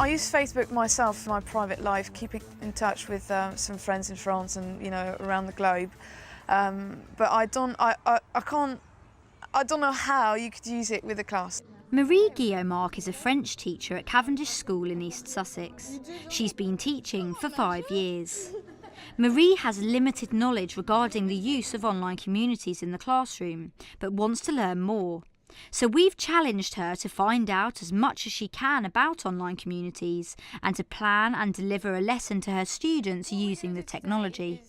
I use Facebook myself for my private life, keeping in touch with some friends in France and around the globe. But I don't know how you could use it with a class. Marie Guillaumarc is a French teacher at Cavendish School in East Sussex. She's been teaching for 5 years. Marie has limited knowledge regarding the use of online communities in the classroom, but wants to learn more. So we've challenged her to find out as much as she can about online communities and to plan and deliver a lesson to her students using the technology.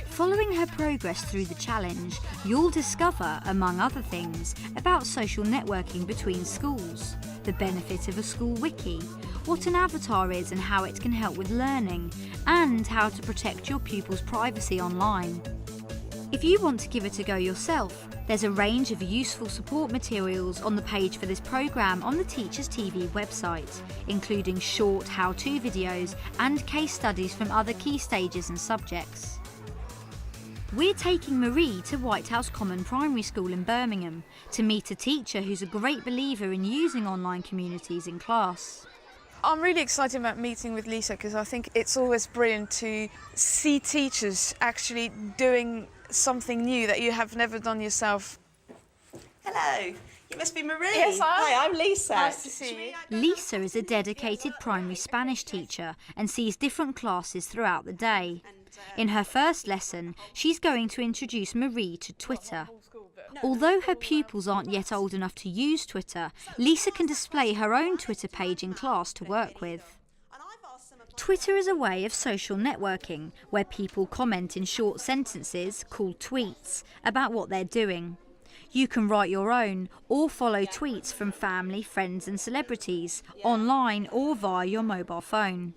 Following her progress through the challenge, you'll discover, among other things, about social networking between schools, the benefit of a school wiki, what an avatar is and how it can help with learning, and how to protect your pupils' privacy online. If you want to give it a go yourself, there's a range of useful support materials on the page for this programme on the Teachers TV website, including short how-to videos and case studies from other key stages and subjects. We're taking Marie to Whitehouse Common Primary School in Birmingham to meet a teacher who's a great believer in using online communities in class. I'm really excited about meeting with Lisa because I think it's always brilliant to see teachers actually doing something new that you have never done yourself. Hello, you must be Marie. Yes, Hi, I'm Lisa. Nice to see you. Lisa is a dedicated primary Spanish teacher and sees different classes throughout the day. In her first lesson, she's going to introduce Marie to Twitter. Although her pupils aren't yet old enough to use Twitter, Lisa can display her own Twitter page in class to work with. Twitter is a way of social networking where people comment in short sentences, called tweets, about what they're doing. You can write your own or follow tweets from family, friends and celebrities, online or via your mobile phone.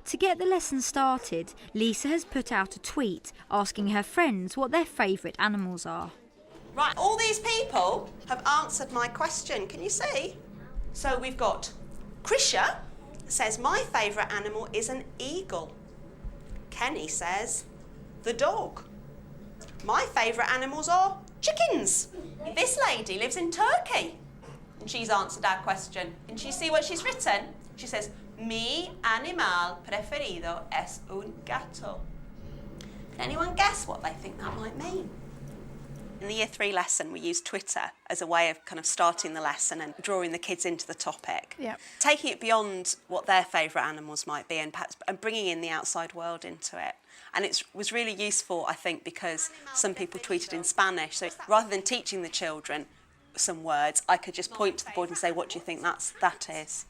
To get the lesson started, Lisa has put out a tweet asking her friends what their favourite animals are. Right, all these people have answered my question. Can you see? So we've got Krisha says, my favourite animal is an eagle. Kenny says, the dog. My favourite animals are chickens. This lady lives in Turkey. And she's answered our question. Can you see what she's written? She says, mi animal preferido es un gato. Can anyone guess what they think that might mean? In the Year 3 lesson, we used Twitter as a way of kind of starting the lesson and drawing the kids into the topic. Yep. Taking it beyond what their favourite animals might be and perhaps bringing in the outside world into it. And it was really useful, I think, because some people tweeted in Spanish. So rather than teaching the children some words, I could just point to the board and say, what do you think that is?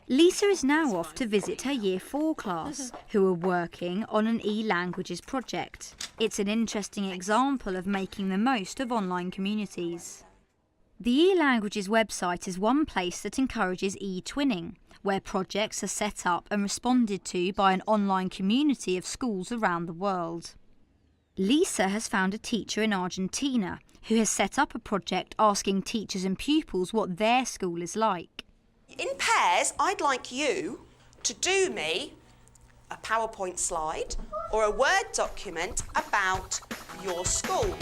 Lisa is now off to visit her Year 4 class, who are working on an e-languages project. It's an interesting example of making the most of online communities. The e-languages website is one place that encourages e-twinning, where projects are set up and responded to by an online community of schools around the world. Lisa has found a teacher in Argentina who has set up a project asking teachers and pupils what their school is like. In pairs, I'd like you to do me a PowerPoint slide or a Word document about your school.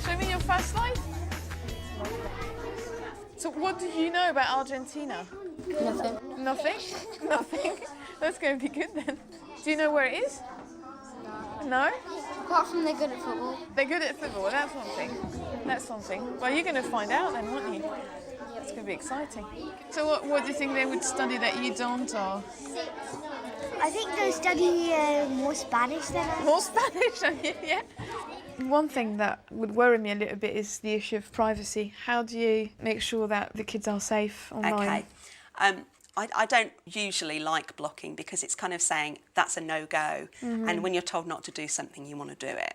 Show me your first slide. So what do you know about Argentina? Nothing. Nothing? Nothing? That's going to be good then. Do you know where it is? No? Apart from they're good at football. They're good at football, that's one thing. That's something. Well, you're going to find out then, won't you? It's going to be exciting. So what do you think they would study that you don't, or? I think they'll study more Spanish than us. More Spanish, yeah. One thing that would worry me a little bit is the issue of privacy. How do you make sure that the kids are safe online? Okay. I don't usually like blocking because it's kind of saying that's a no-go. And when you're told not to do something, you want to do it.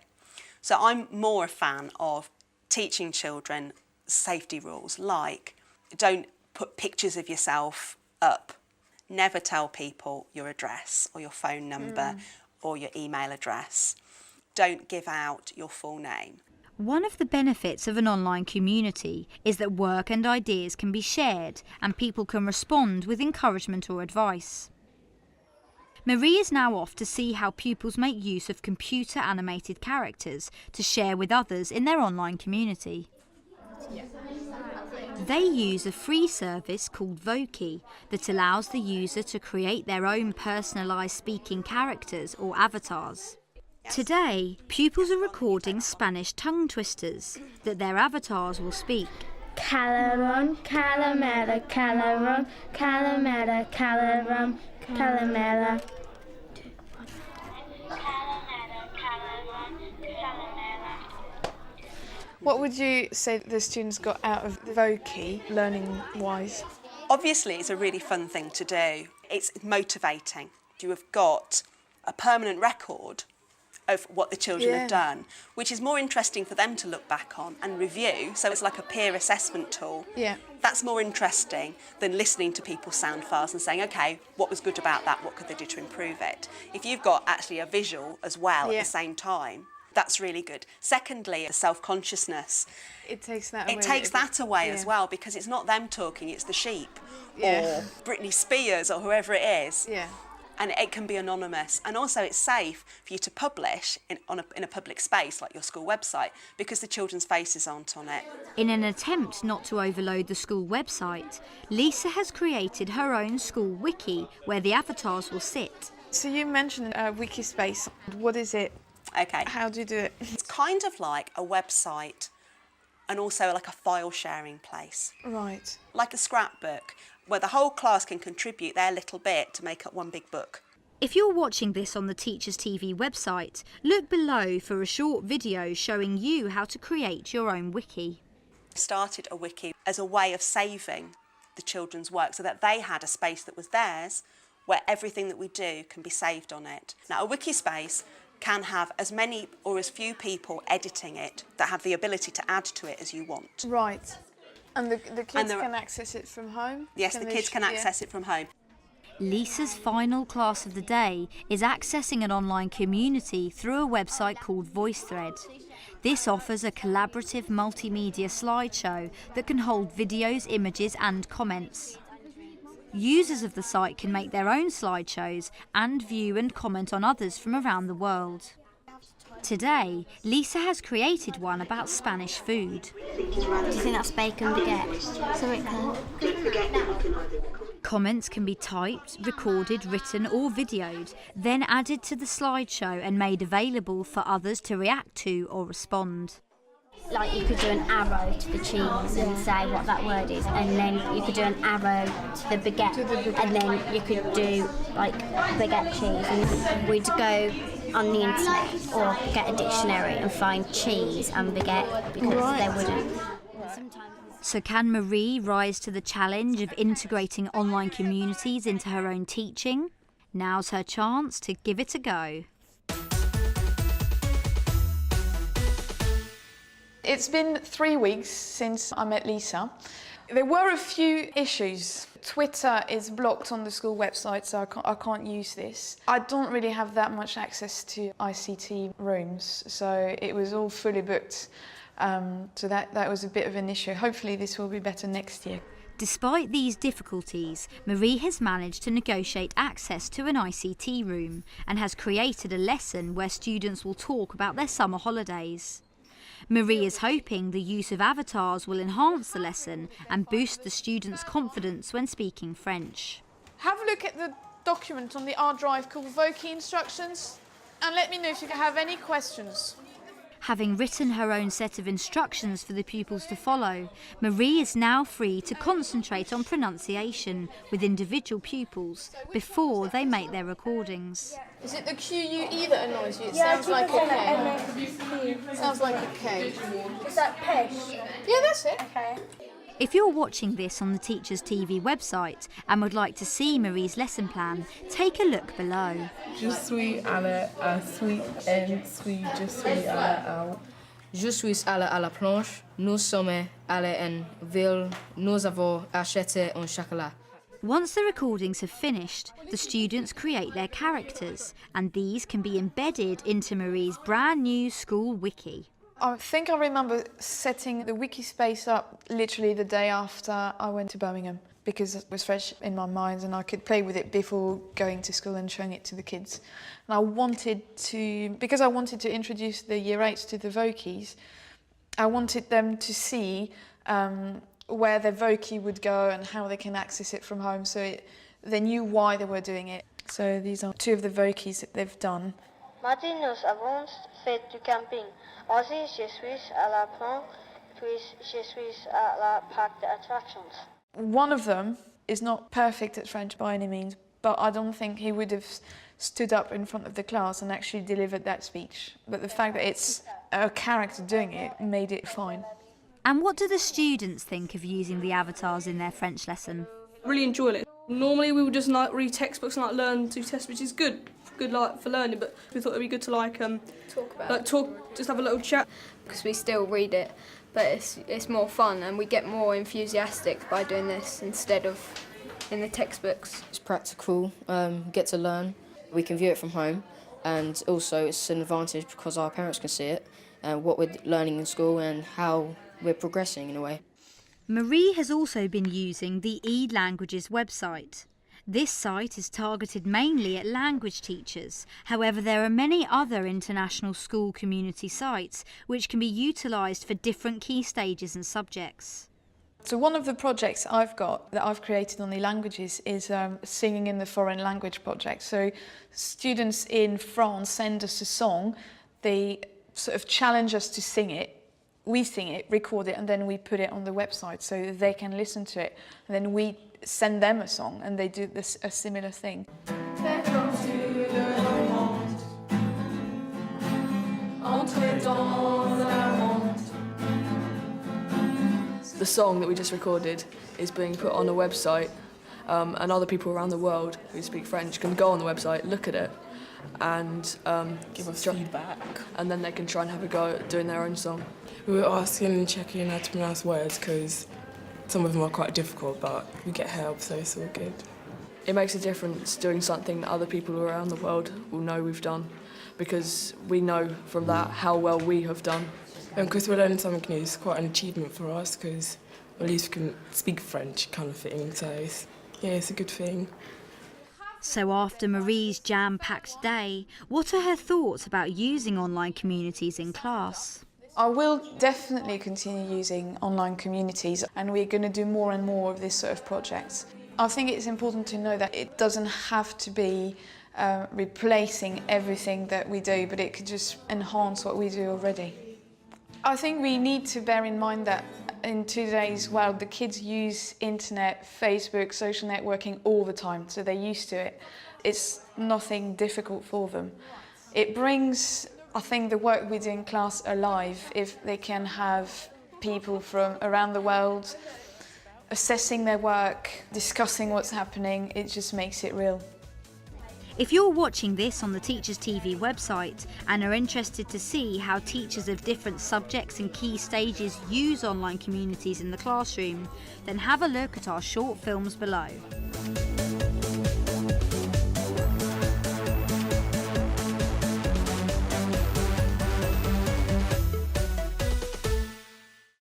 So I'm more a fan of teaching children safety rules, like don't put pictures of yourself up. Never tell people your address or your phone number or your email address. Don't give out your full name. One of the benefits of an online community is that work and ideas can be shared and people can respond with encouragement or advice. Marie is now off to see how pupils make use of computer animated characters to share with others in their online community. They use a free service called Voki that allows the user to create their own personalised speaking characters or avatars. Today, pupils are recording Spanish tongue twisters that their avatars will speak. Calaron, calamera, calaron, calamera, calaron, calamera. What would you say the students got out of Voki, learning-wise? Obviously, it's a really fun thing to do. It's motivating. You have got a permanent record of what the children have done, which is more interesting for them to look back on and review. So it's like a peer assessment tool. Yeah. That's more interesting than listening to people's sound files and saying, OK, what was good about that? What could they do to improve it? If you've got actually a visual as well at the same time, that's really good. Secondly, the self-consciousness. It takes that away. It takes that away as well, because it's not them talking, it's the sheep or Britney Spears or whoever it is. Yeah. And it can be anonymous. And also it's safe for you to publish in a public space like your school website, because the children's faces aren't on it. In an attempt not to overload the school website, Lisa has created her own school wiki where the avatars will sit. So you mentioned Wikispace. What is it? Okay. How do you do it? It's kind of like a website and also like a file sharing place. Right. Like a scrapbook, where the whole class can contribute their little bit to make up one big book. If you're watching this on the Teachers TV website, look below for a short video showing you how to create your own wiki. I started a wiki as a way of saving the children's work so that they had a space that was theirs where everything that we do can be saved on it. Now, a wiki space can have as many or as few people editing it that have the ability to add to it as you want. Right. And the kids can access it from home? Yes, the kids can access it from home. Lisa's final class of the day is accessing an online community through a website called VoiceThread. This offers a collaborative multimedia slideshow that can hold videos, images and comments. Users of the site can make their own slideshows and view and comment on others from around the world. Today, Lisa has created one about Spanish food. Do you think that's bacon baguette? Comments can be typed, recorded, written or videoed, then added to the slideshow and made available for others to react to or respond. Like you could do an arrow to the cheese and say what that word is, and then you could do an arrow to the baguette, and then you could do like baguette cheese, and we'd go on the internet or get a dictionary and find cheese and baguette, because there wouldn't. So can Marie rise to the challenge of integrating online communities into her own teaching? Now's her chance to give it a go. It's been 3 weeks since I met Lisa. There were a few issues. Twitter is blocked on the school website, so I can't use this. I don't really have that much access to ICT rooms, so it was all fully booked. So that was a bit of an issue. Hopefully this will be better next year. Despite these difficulties, Marie has managed to negotiate access to an ICT room and has created a lesson where students will talk about their summer holidays. Marie is hoping the use of avatars will enhance the lesson and boost the students' confidence when speaking French. Have a look at the document on the R drive called Voki Instructions and let me know if you have any questions. Having written her own set of instructions for the pupils to follow, Marie is now free to concentrate on pronunciation with individual pupils before they make their recordings. Is it the QUE that annoys you? It sounds like a K. Sounds like a K. Is that pesh? Yeah, that's it. Okay. If you're watching this on the Teachers TV website and would like to see Marie's lesson plan, take a look below. Je suis allé à Sweet and Sweet, je suis allé à... Je suis allé à la planche, nous sommes allés en ville, nous avons acheté un chocolat. Once the recordings have finished, the students create their characters, and these can be embedded into Marie's brand new school wiki. I think I remember setting the wiki space up literally the day after I went to Birmingham, because it was fresh in my mind and I could play with it before going to school and showing it to the kids. And because I wanted to introduce the Year 8s to the Vokies, I wanted them to see where their Vokie would go and how they can access it from home, so they knew why they were doing it. So these are 2 of the Vokies that they've done. Martin, nous avons fait du camping. Aussi, je suis à la plage, puis je suis à la parc d'attractions. One of them is not perfect at French by any means, but I don't think he would have stood up in front of the class and actually delivered that speech. But the fact that it's a character doing it made it fine. And what do the students think of using the avatars in their French lesson? Really enjoyed it. Normally we would just read textbooks and learn to test, which is good for learning. But we thought it'd be good to just have a little chat. Because we still read it, but it's more fun and we get more enthusiastic by doing this instead of in the textbooks. It's practical, get to learn. We can view it from home, and also it's an advantage because our parents can see it and what we're learning in school and how we're progressing in a way. Marie has also been using the eLanguages website. This site is targeted mainly at language teachers. However, there are many other international school community sites which can be utilised for different key stages and subjects. So one of the projects that I've created on eLanguages is Singing in the Foreign Language project. So students in France send us a song, they sort of challenge us to sing it. We sing it, record it, and then we put it on the website so they can listen to it. And then we send them a song and they do a similar thing. The song that we just recorded is being put on a website, and other people around the world who speak French can go on the website, look at it, and give us feedback. And then they can try and have a go at doing their own song. We were asking and checking how to pronounce words because some of them are quite difficult, but we get help, so it's all good. It makes a difference doing something that other people around the world will know we've done, because we know from that how well we have done. And because we're learning something new, it's quite an achievement for us because at least we can speak French kind of thing, so it's a good thing. So after Marie's jam-packed day, what are her thoughts about using online communities in class? I will definitely continue using online communities, and we're going to do more and more of this sort of projects. I think it's important to know that it doesn't have to be replacing everything that we do, but it could just enhance what we do already. I think we need to bear in mind that in today's world, the kids use internet, Facebook, social networking all the time, so they're used to it. It's nothing difficult for them. It brings, I think, the work we do in class alive if they can have people from around the world assessing their work, discussing what's happening. It just makes it real. If you're watching this on the Teachers TV website and are interested to see how teachers of different subjects and key stages use online communities in the classroom, then have a look at our short films below.